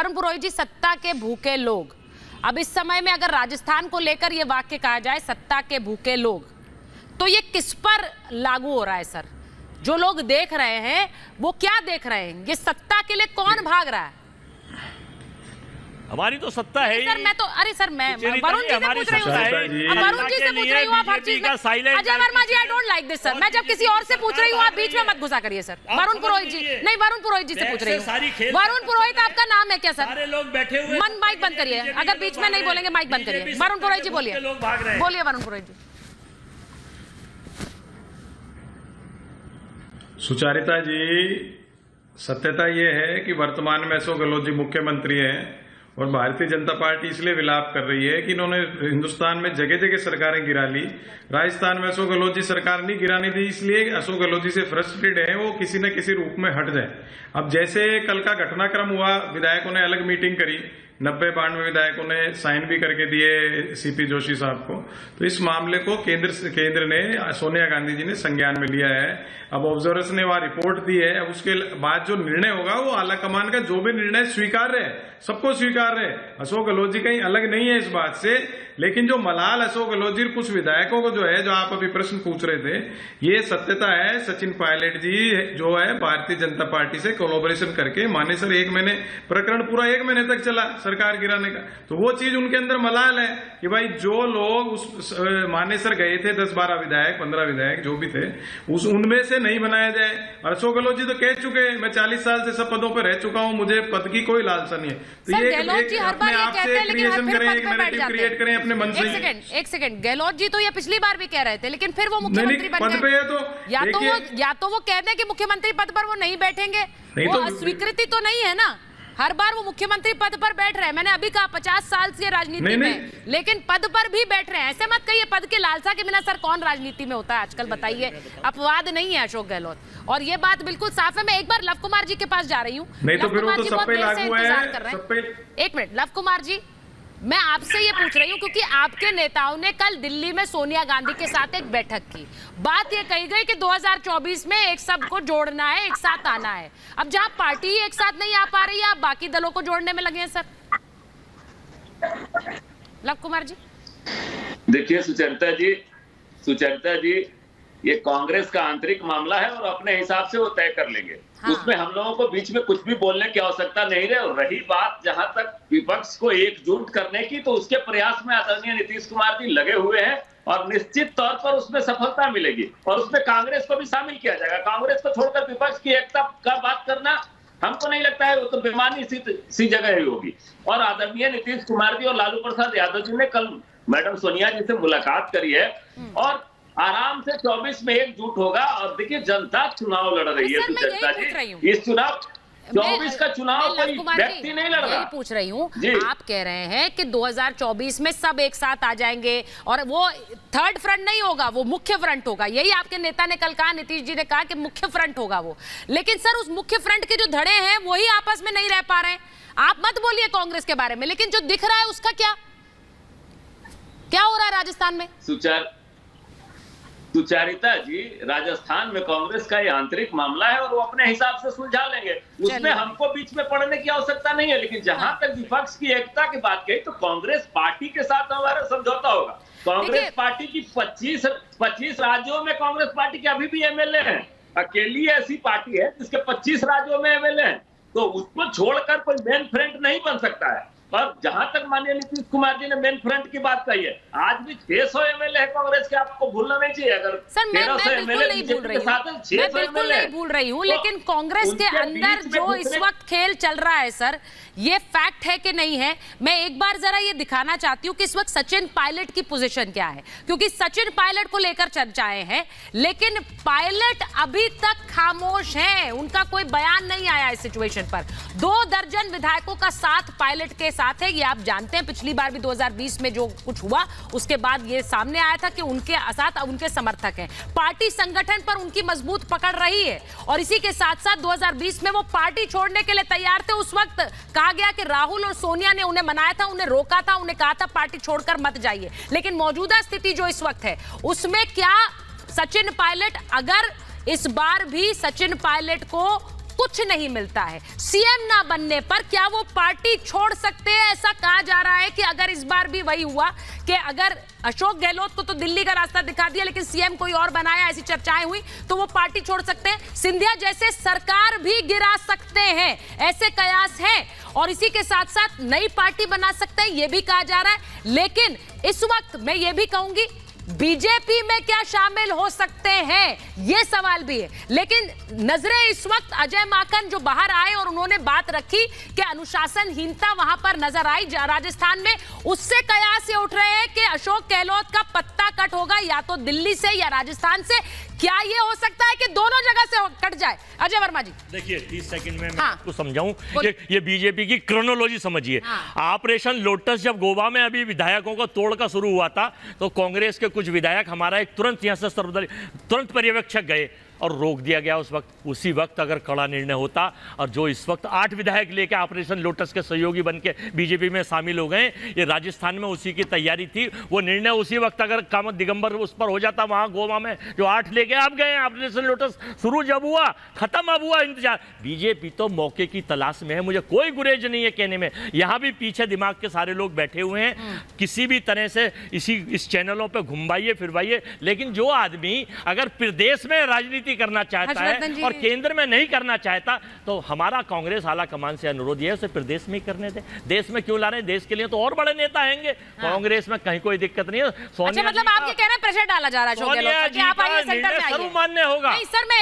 वरुण पुरोहित जी, सत्ता के भूखे लोग, अब इस समय में अगर राजस्थान को लेकर यह वाक्य कहा जाए सत्ता के भूखे लोग, तो ये किस पर लागू हो रहा है सर? जो लोग देख रहे हैं वो क्या देख रहे हैं? ये सत्ता के लिए कौन भाग रहा है? हमारी तो सत्ता है सर मैं तो मैं वरुण जी से पूछ रही हूँ। वरुण जी से पूछ रही हूँ, आप हर चीज में Ajay Varma ji, I don't like this sir. मैं जब किसी और से पूछ रही हूँ आप बीच में मत घुसा करिए सर। वरुण पुरोहित जी, नहीं वरुण पुरोहित जी से पूछ रही हूँ। वरुण पुरोहित आपका नाम है क्या सर? सारे लोग बैठे हुए, मन माइक बंद करिए, अगर बीच में नहीं बोलेंगे माइक बंद करिए। वरुण पुरोहित जी बोलिए, बोलिए वरुण पुरोहित जी। सुचारिता जी, सत्यता ये है कि वर्तमान में अशोक गहलोत जी मुख्यमंत्री हैं और भारतीय जनता पार्टी इसलिए विलाप कर रही है कि इन्होंने हिंदुस्तान में जगह जगह सरकारें गिरा ली, राजस्थान में अशोक गहलोत जी सरकार नहीं गिराने दी, इसलिए अशोक गहलोत जी से फ्रस्ट्रेटेड है, वो किसी न किसी रूप में हट जाए। अब जैसे कल का घटनाक्रम हुआ, विधायकों ने अलग मीटिंग करी, 90-92 विधायकों ने साइन भी करके दिए सीपी जोशी साहब को, तो इस मामले को केंद्र ने, सोनिया गांधी जी ने संज्ञान में लिया है। अब ऑब्जर्वर्स ने वहां रिपोर्ट दी है, अब उसके बाद जो निर्णय होगा वो आला कमान का जो भी निर्णय स्वीकार्य है, सबको स्वीकार्य है। अशोक गहलोत जी कहीं अलग नहीं है इस बात से, लेकिन जो मलाल अशोक गहलोत जी कुछ विधायकों को जो है, जो आप अभी प्रश्न पूछ रहे थे, ये सत्यता है। सचिन पायलट जी जो है भारतीय जनता पार्टी से कोलैबोरेशन करके, माने सर 1 महीने, प्रकरण पूरा 1 महीने तक चला सरकार गिराने का, तो वो चीज उनके अंदर मलाल है कि भाई जो लोग उस माने सर गए थे 10-12 विधायक, 15 विधायक जो भी थे, उनमें से नहीं बनाया जाए। और अशोक गहलोत जी तो कह चुके हैं, मैं 40 साल से सब पदों पर रह चुका हूं, मुझे पद की कोई लालसा नहीं है। तो ये अपने आप से क्रिएशन करें, एक नैरेटिव क्रिएट करें अपने मन से। एक सेकंड, गहलोत जी तो ये पिछली बार भी कह रहे थे, लेकिन फिर वो मुख्यमंत्री बन गए। या तो वो कह दें कि मुख्यमंत्री पद पर वो नहीं बैठेंगे, वो अस्वीकृति तो नहीं है ना, हर बार वो मुख्यमंत्री पद पर बैठ रहे हैं। मैंने अभी कहा 50 साल से राजनीति में, लेकिन पद पर भी बैठ रहे हैं। ऐसे मत कहिए पद के लालसा के बिना सर कौन राजनीति में होता है आजकल, बताइए। अपवाद नहीं है अशोक गहलोत, और ये बात बिल्कुल साफ है। मैं एक बार लव कुमार जी के पास जा रही हूँ, नहीं तो फिर वो तो सब पे लागू है। एक मिनट लव कुमार जी, मैं आपसे ये पूछ रही हूँ क्योंकि आपके नेताओं ने कल दिल्ली में सोनिया गांधी के साथ एक बैठक की, बात ये कही गई कि 2024 में एक सबको जोड़ना है, एक साथ आना है। अब जहां पार्टी एक साथ नहीं आ पा रही है, आप बाकी दलों को जोड़ने में लगे हैं सर। लव कुमार जी, देखिए सुचरिता जी, ये कांग्रेस का आंतरिक मामला है और अपने हिसाब से वो तय कर लेंगे। हाँ। उसमें हम लोगों को बीच में कुछ भी बोलने की आवश्यकता नहीं रहे। और रही बात जहां तक विपक्ष को एकजुट करने की, तो उसके प्रयास में आदरणीय नीतीश कुमार जी लगे हुए हैं और निश्चित तौर पर उसमें सफलता मिलेगी और उसमें कांग्रेस को भी शामिल किया जाएगा। कांग्रेस को छोड़कर विपक्ष की एकता का बात करना हमको नहीं लगता है, वो तो बेमानी सी जगह ही होगी। और आदरणीय नीतीश कुमार जी और लालू प्रसाद यादव जी ने कल मैडम सोनिया जी से मुलाकात करी है और आराम से 24 में एकजुट होगा। और देखिए जनता चुनाव लड़ रही है सुचरिता जी, इस चुनाव 24 का चुनाव कोई व्यक्ति नहीं लड़ रहा। पूछ रही हूँ, आप कह रहे हैं कि 2024 में सब एक साथ आ जाएंगे और वो थर्ड फ्रंट नहीं होगा, वो मुख्य फ्रंट होगा। यही आपके नेता ने कल कहा, नीतीश जी ने कहा कि मुख्य फ्रंट होगा वो। लेकिन सर उस मुख्य फ्रंट के जो धड़े हैं वही आपस में नहीं रह पा रहे हैं। आप मत बोलिए कांग्रेस के बारे में, लेकिन जो दिख रहा है उसका क्या हो रहा है राजस्थान में? सुचारिता जी, राजस्थान में कांग्रेस का ये आंतरिक मामला है और वो अपने हिसाब से सुलझा लेंगे, उसमें हमको बीच में पड़ने की आवश्यकता नहीं है। लेकिन जहां तक विपक्ष की एकता की बात कही, तो कांग्रेस पार्टी के साथ हमारा समझौता होगा। कांग्रेस पार्टी की 25 राज्यों में कांग्रेस पार्टी के अभी भी एमएलए हैं। अकेली ऐसी पार्टी है जिसके 25 राज्यों में एमएलए हैं, तो उसको छोड़कर कोई मेन फ्रंट नहीं बन सकता है। और जहां तक माननीय नीतीश कुमार जी ने मेन फ्रंट की बात कही है, आज भी 600 एमएलए है कांग्रेस के, आपको भूलना नहीं चाहिए। अगर सर मैं बिल्कुल नहीं भूल रही हूँ, लेकिन कांग्रेस के अंदर जो इस वक्त खेल चल रहा है सर, ये फैक्ट है कि नहीं है? मैं एक बार जरा ये दिखाना चाहती हूँ कि इस वक्त सचिन पायलट की पोजीशन क्या है, क्योंकि सचिन पायलट को लेकर चर्चाएं हैं, लेकिन पायलट अभी तक खामोश हैं, उनका कोई बयान नहीं आया इस सिचुएशन पर। 2 दर्जन विधायकों का साथ पायलट के साथ है, ये आप जानते हैं। पिछली बार भी 2020 में जो कुछ हुआ उसके बाद ये सामने आया था कि उनके साथ उनके समर्थक हैं। पार्टी संगठन पर उनकी मजबूत पकड़ रही है और इसी के साथ साथ 2020 में वो पार्टी छोड़ने के लिए तैयार थे। उस वक्त कहा गया कि राहुल और सोनिया ने उन्हें मनाया था, उन्हें रोका था, उन्हें कहा था पार्टी छोड़कर मत जाइए। लेकिन मौजूदा स्थिति जो इस वक्त है उसमें क्या सचिन पायलट, अगर इस बार भी सचिन पायलट को कुछ नहीं मिलता है। सीएम ना बनने पर क्या वो पार्टी छोड़ सकते हैं? ऐसा कहा जा रहा है कि अगर इस बार भी वही हुआ कि अगर अशोक गहलोत को तो दिल्ली का रास्ता दिखा दिया लेकिन सीएम कोई और बनाया, ऐसी चर्चाएं हुई, तो वो पार्टी छोड़ सकते हैं। सिंधिया जैसे सरकार भी गिरा सकते हैं, ऐसे कयास है, और इसी के साथ साथ नई पार्टी बना सकते हैं, ये भी कहा जा रहा है। लेकिन इस वक्त मैं ये भी कहूंगी बीजेपी में क्या शामिल हो सकते हैं, यह सवाल भी है। लेकिन नजरें इस वक्त अजय माकन जो बाहर आए और उन्होंने बात रखी कि अनुशासनहीनता वहां पर नजर आई राजस्थान में, उससे कयास ये उठ रहे हैं कि अशोक गहलोत का पत्ता कट होगा या तो दिल्ली से या राजस्थान से। क्या ये हो सकता है कि दोनों जगह से कट जाए? अजय वर्मा जी देखिए 30 सेकंड में मैं हाँ। आपको समझाऊं ये बीजेपी की क्रोनोलॉजी समझिए। हाँ। ऑपरेशन लोटस जब गोवा में अभी विधायकों को तोड़ का शुरू हुआ था तो कांग्रेस के कुछ विधायक हमारा एक तुरंत यहां से तुरंत पर्यवेक्षक गए और रोक दिया गया उस वक्त। उसी वक्त अगर कड़ा निर्णय होता, और जो इस वक्त 8 विधायक लेके ऑपरेशन लोटस के सहयोगी बनके बीजेपी में शामिल हो गए, ये राजस्थान में उसी की तैयारी थी। वो निर्णय उसी वक्त अगर कामत दिगंबर उस पर हो जाता वहां गोवा में, जो 8 लेके आप गए ऑपरेशन लोटस शुरू जब हुआ, खत्म अब हुआ इंतजार। बीजेपी तो मौके की तलाश में है, मुझे कोई गुरेज नहीं है कहने में। यहां भी पीछे दिमाग के सारे लोग बैठे हुए हैं, किसी भी तरह से इस चैनलों पर घुमवाइए फिरवाइए, लेकिन जो आदमी अगर प्रदेश में राजनीति करना चाहता है और केंद्र में नहीं करना चाहता, तो हमारा कांग्रेस आला कमान से अनुरोध यह है उसे प्रदेश में ही करने दे। देश में क्यों ला रहे हैं? देश के लिए तो और बड़े नेता आएंगे। हाँ। कांग्रेस में कहीं कोई दिक्कत नहीं है। सोनिया अच्छा, मतलब आप ये कह रहे हैं प्रेशर डाला जा रहा है, सोनिया जी का निर्णय सर्वमान्य होगा। नहीं सर, मैं